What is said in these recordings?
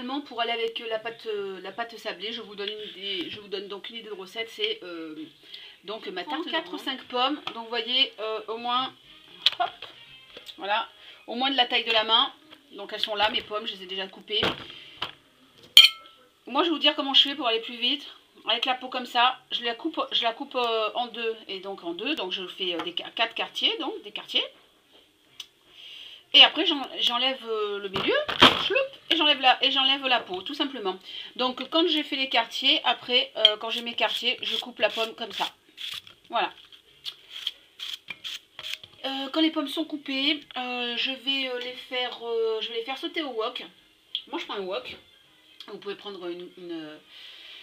normalement, pour aller avec la pâte sablée, je vous donne donc une idée de recette. C'est donc ma tarte 4 ou 5 pommes. Donc vous voyez, au moins, hop, voilà, au moins de la taille de la main. Donc elles sont là, mes pommes, je les ai déjà coupées. Moi, je vais vous dire comment je fais pour aller plus vite. Avec la peau comme ça, je la coupe en deux et donc en deux. Donc je fais 4 quartiers, donc des quartiers. Et après, j'enlève le milieu, et j'enlève la peau, tout simplement. Donc, quand j'ai fait les quartiers, après, quand j'ai mes quartiers, je coupe la pomme comme ça. Voilà. Quand les pommes sont coupées, je vais les faire sauter au wok. Moi, je prends un wok. Vous pouvez prendre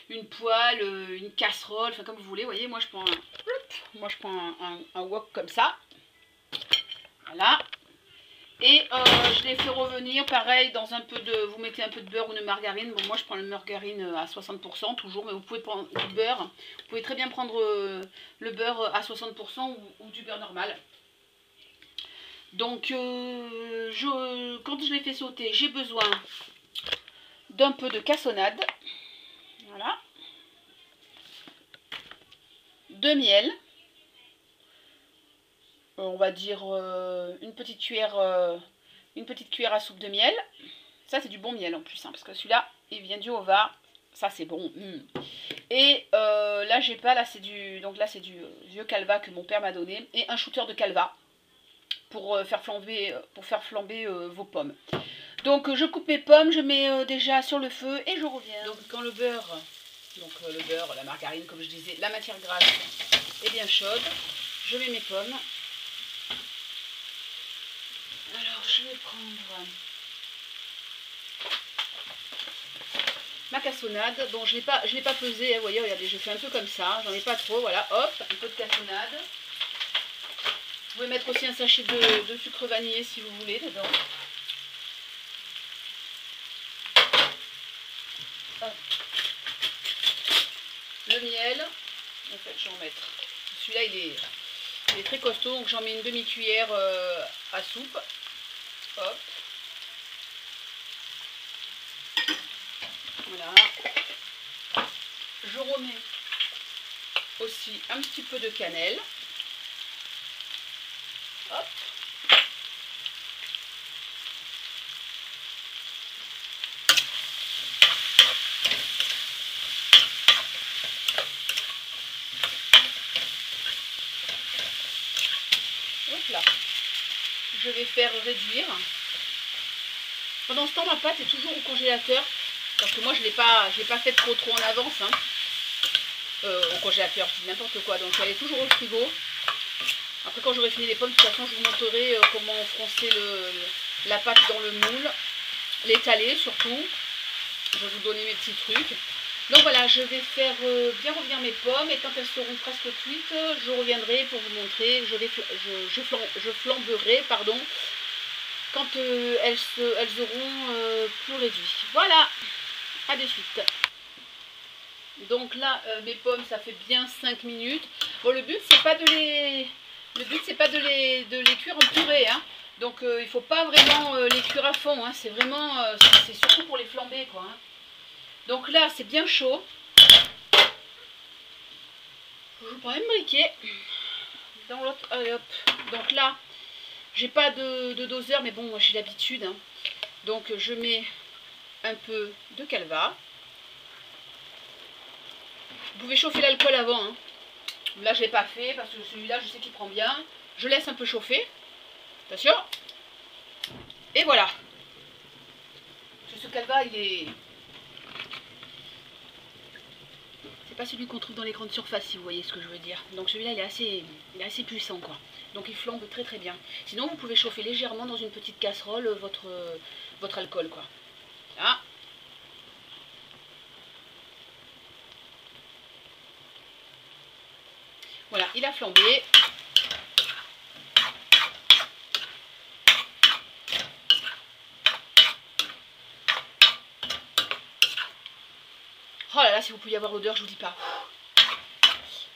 une poêle, une casserole, enfin comme vous voulez. Vous voyez, moi, je prends un wok comme ça. Voilà. Et je les fais revenir, pareil, dans un peu de... Vous mettez un peu de beurre ou de margarine. Bon, moi, je prends la margarine à 60% toujours, mais vous pouvez prendre du beurre. Vous pouvez très bien prendre le beurre à 60% ou du beurre normal. Donc, quand je les fais sauter, j'ai besoin d'un peu de cassonade. Voilà. De miel. On va dire une petite cuillère à soupe de miel. Ça, c'est du bon miel en plus, hein, parce que celui-là, il vient du Haut-Var. Ça, c'est bon. Et là, j'ai pas. Là, c'est du vieux calva que mon père m'a donné. Et un shooter de calva pour faire flamber vos pommes. Donc, je coupe mes pommes, je mets déjà sur le feu et je reviens. Donc, quand le beurre, la margarine, comme je disais, la matière grasse est bien chaude, je mets mes pommes. Alors, je vais prendre ma cassonade. Bon, je l'ai pas pesée, vous voyez, regardez, je fais un peu comme ça, j'en ai pas trop, voilà, hop, un peu de cassonade. Vous pouvez mettre aussi un sachet de sucre vanillé si vous voulez dedans. Hop. Le miel, en fait, je vais en mettre. Celui-là, il est très costaud, donc j'en mets une demi-cuillère à soupe. Hop. Voilà. Je remets aussi un petit peu de cannelle. Hop. Hop là. Je vais faire réduire. Pendant ce temps, ma pâte est toujours au congélateur. Parce que moi, je l'ai pas faite trop en avance. Hein. Au congélateur, je dis n'importe quoi. Donc, elle est toujours au frigo. Après, quand j'aurai fini les pommes, de toute façon, je vous montrerai comment froncer la pâte dans le moule. L'étaler surtout. Je vais vous donner mes petits trucs. Donc voilà, je vais faire bien revenir mes pommes. Et quand elles seront presque cuites, je reviendrai pour vous montrer. Je flamberai, pardon, quand elles auront plus réduit. Voilà, à de suite. Donc là, mes pommes, ça fait bien 5 minutes. Bon, le but, c'est pas de les cuire en purée, hein. Donc il ne faut pas vraiment les cuire à fond, hein. C'est vraiment, c'est surtout pour les flamber, quoi, hein. Donc là, c'est bien chaud. Je prends un briquet. Dans l'autre, hop. Donc là, j'ai pas de doseur, mais bon, moi j'ai l'habitude, hein. Donc je mets un peu de calva. Vous pouvez chauffer l'alcool avant, hein. Là, je ne l'ai pas fait parce que celui-là, je sais qu'il prend bien. Je laisse un peu chauffer. Attention. Et voilà. Parce que ce calva, il est... C'est pas celui qu'on trouve dans les grandes surfaces, si vous voyez ce que je veux dire. Donc celui-là, il est assez puissant, quoi. Donc il flambe très très bien. Sinon, vous pouvez chauffer légèrement dans une petite casserole votre alcool, quoi. Là. Voilà, il a flambé. Oh là là, si vous pouviez avoir l'odeur, je vous dis pas.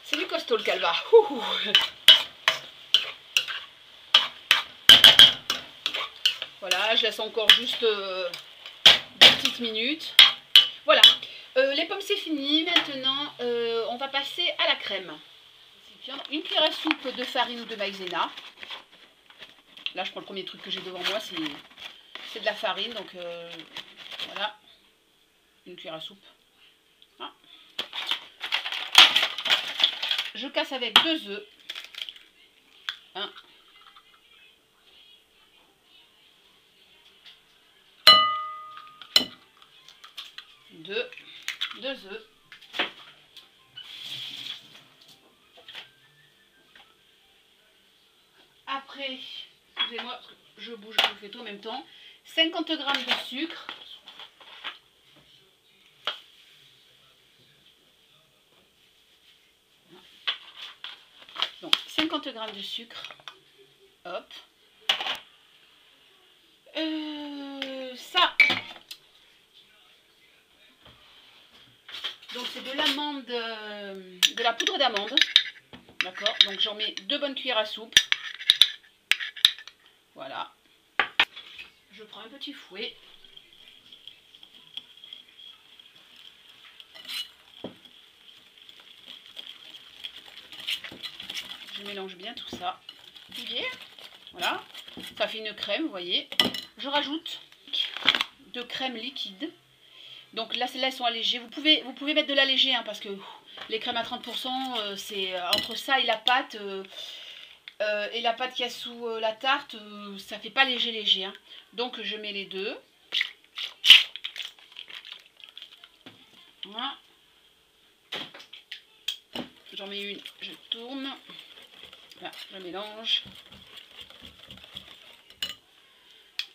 C'est du costaud le calva. Voilà, je laisse encore juste 2 petites minutes. Voilà, les pommes c'est fini. Maintenant, on va passer à la crème. Une cuillère à soupe de farine ou de maïzena. Là, je prends le premier truc que j'ai devant moi, c'est de la farine. Donc, voilà, une cuillère à soupe. Ah. Je casse avec 2 œufs. 1. 2 œufs. Après, excusez-moi, je bouge, je fais tout en même temps. 50 g de sucre. Donc 50 g de sucre. Hop. Ça. Donc c'est de l'amande, de la poudre d'amande. D'accord. Donc j'en mets 2 bonnes cuillères à soupe. Voilà. Je prends un petit fouet. Je mélange bien tout ça. Voilà. Ça fait une crème, vous voyez. Je rajoute de crème liquide. Donc là, celles-là, elles sont allégées. Vous pouvez mettre de l'allégé, hein, parce que les crèmes à 30%, c'est entre ça et la pâte qu'il y a sous la tarte, ça fait pas léger, hein. Donc je mets les deux. Voilà. J'en mets une, je tourne. Là, je mélange.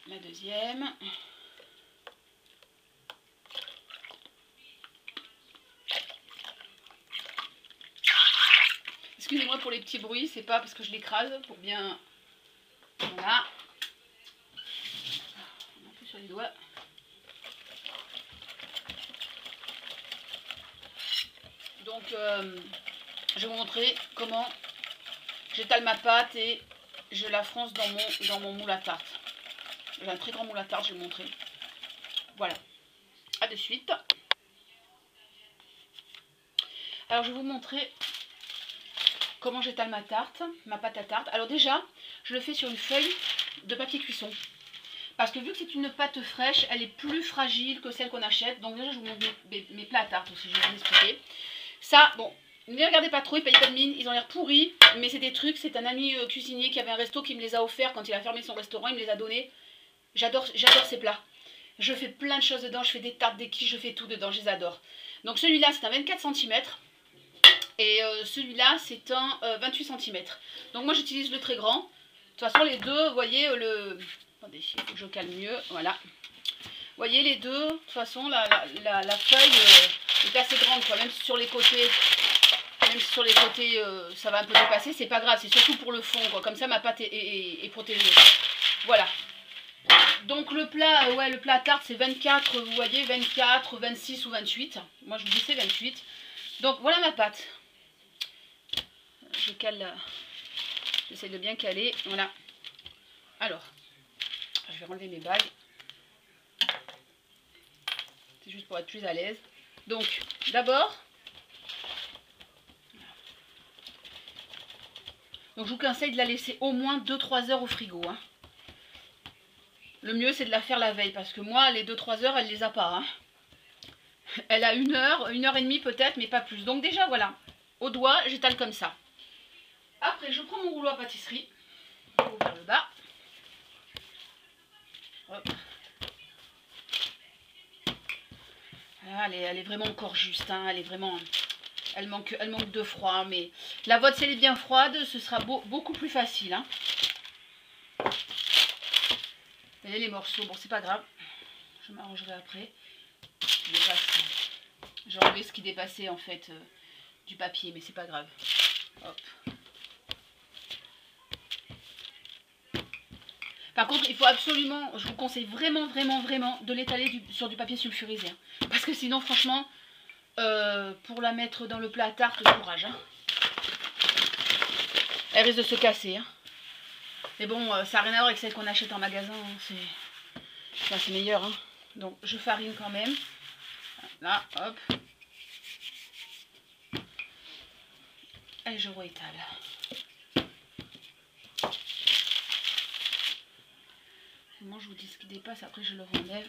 La deuxième. Excusez-moi pour les petits bruits, c'est pas parce que je l'écrase, pour bien... Voilà. On appuie sur les doigts. Donc, je vais vous montrer comment j'étale ma pâte et je la fronce dans mon moule à tarte. J'ai un très grand moule à tarte, je vais vous montrer. Voilà. À de suite. Alors, je vais vous montrer comment j'étale ma tarte, ma pâte à tarte. Alors déjà, je le fais sur une feuille de papier cuisson. Parce que vu que c'est une pâte fraîche, elle est plus fragile que celle qu'on achète. Donc déjà, je vous montre mes plats à tarte aussi, je vais vous expliquer. Ça, bon, ne les regardez pas trop, ils payent pas de mine, ils ont l'air pourris. Mais c'est des trucs, c'est un ami cuisinier qui avait un resto qui me les a offerts quand il a fermé son restaurant, il me les a donnés. J'adore ces plats. Je fais plein de choses dedans, je fais des tartes, des quiches, je fais tout dedans, je les adore. Donc celui-là, c'est un 24 cm. Et celui-là, c'est un 28 cm. Donc moi, j'utilise le très grand. De toute façon, les deux, vous voyez, attendez, il faut que je calme mieux. Voilà. Vous voyez, les deux, de toute façon, la feuille est assez grande, quoi. Même si sur les côtés, ça va un peu dépasser, c'est pas grave. C'est surtout pour le fond, quoi. Comme ça, ma pâte est protégée. Voilà. Donc le plat, le plat à tarte, c'est 24, vous voyez, 24, 26 ou 28. Moi, je vous dis c'est 28. Donc voilà ma pâte. Je cale, j'essaie de bien caler, voilà. Alors, je vais enlever mes bagues. C'est juste pour être plus à l'aise. Donc, d'abord, je vous conseille de la laisser au moins 2-3 heures au frigo, hein. Le mieux, c'est de la faire la veille, parce que moi, les 2-3 heures, elle les a pas, hein. Elle a 1 heure, 1 heure et demie peut-être, mais pas plus. Donc déjà, voilà, au doigt, j'étale comme ça. Après, je prends mon rouleau à pâtisserie, vers le bas. Hop. Là, elle est vraiment encore juste, hein. Elle est vraiment, elle manque de froid, mais la vôtre, si elle est bien froide, ce sera beaucoup plus facile, hein. Vous voyez les morceaux, bon, c'est pas grave, je m'arrangerai après. J'ai enlevé ce qui dépassait en fait du papier, mais c'est pas grave. Hop. Par contre, il faut absolument, je vous conseille vraiment de l'étaler sur du papier sulfurisé. Hein. Parce que sinon, franchement, pour la mettre dans le plat à tarte, courage. Hein. Elle risque de se casser. Hein. Mais bon, ça n'a rien à voir avec celle qu'on achète en magasin. Hein. C'est meilleur. Hein. Donc je farine quand même. Là, hop. Et je réétale. Moi je vous dis ce qui dépasse, après je le renlève.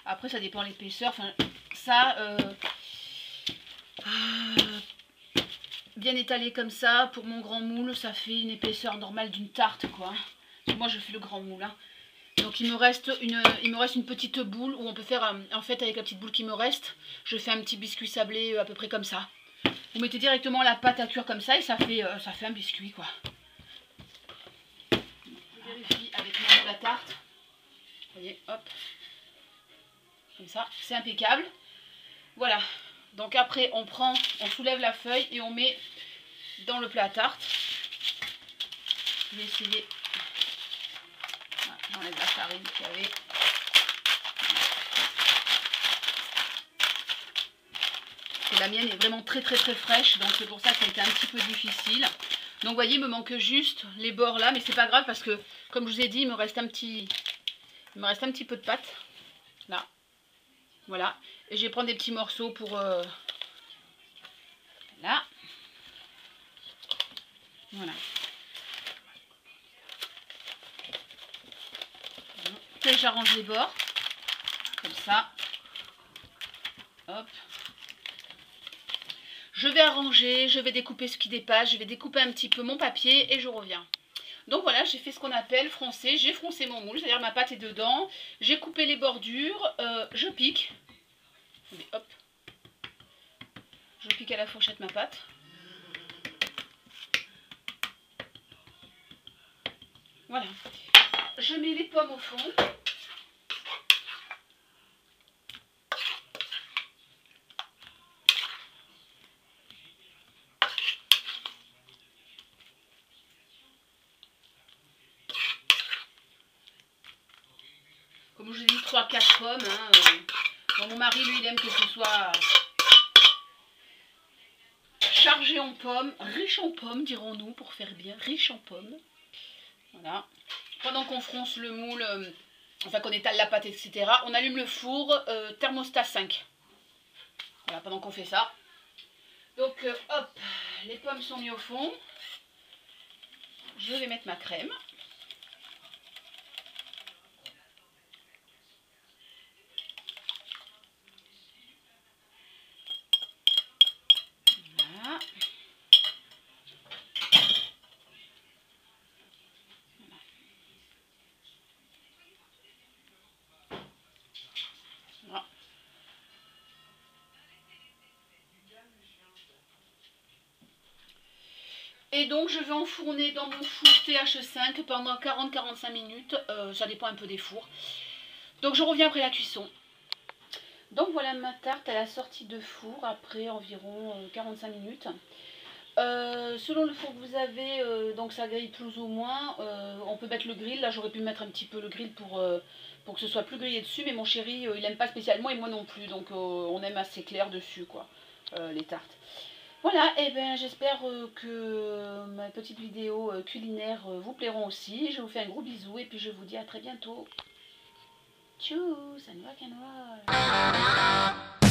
Après ça dépend de l'épaisseur. Enfin ça, bien étalé comme ça, pour mon grand moule, ça fait une épaisseur normale d'une tarte quoi. Moi je fais le grand moule. Hein. Donc il me reste une petite boule où on peut faire, en fait avec la petite boule qui me reste, je fais un petit biscuit sablé à peu près comme ça. Vous mettez directement la pâte à cuire comme ça et ça fait un biscuit quoi. Je vérifie avec mon moule à tarte. Vous voyez, hop. Comme ça, c'est impeccable. Voilà. Donc après on soulève la feuille et on met dans le plat à tarte. Je vais essayer. Voilà, j'enlève la farine qu'il y avait. Et la mienne est vraiment très fraîche, donc c'est pour ça que ça a été un petit peu difficile. Donc vous voyez, il me manque juste les bords là, mais c'est pas grave parce que comme je vous ai dit, il me reste un petit peu de pâte là. Voilà, et je vais prendre des petits morceaux pour là. Voilà. Et j'arrange les bords comme ça. Hop. Je vais arranger, je vais découper ce qui dépasse, je vais découper un petit peu mon papier et je reviens. Donc voilà, j'ai fait ce qu'on appelle froncer, j'ai froncé mon moule, c'est-à-dire ma pâte est dedans, j'ai coupé les bordures, je pique. Hop. Je pique à la fourchette ma pâte. Voilà. Je mets les pommes au fond. Comme je vous ai dit, 3-4 pommes. Hein. Bon, mon mari, lui, il aime que ce soit chargé en pommes, riche en pommes, dirons-nous, pour faire bien, riche en pommes. Voilà. Pendant qu'on fronce le moule, enfin qu'on étale la pâte, etc., on allume le four thermostat 5. Voilà, pendant qu'on fait ça. Donc, hop, les pommes sont mises au fond. Je vais mettre ma crème. Voilà. Voilà. Et donc je vais enfourner dans mon four TH5 pendant 40-45 minutes, ça dépend un peu des fours. Donc je reviens après la cuisson. Donc voilà ma tarte à la sortie de four après environ 45 minutes. Selon le four que vous avez, donc ça grille plus ou moins, on peut mettre le grill. Là j'aurais pu mettre un petit peu le grill pour que ce soit plus grillé dessus, mais mon chéri il aime pas spécialement et moi non plus, donc on aime assez clair dessus quoi, les tartes. Voilà, et ben j'espère que ma petite vidéo culinaire vous plairont aussi. Je vous fais un gros bisou et puis je vous dis à très bientôt. Tchuss, and rock and roll.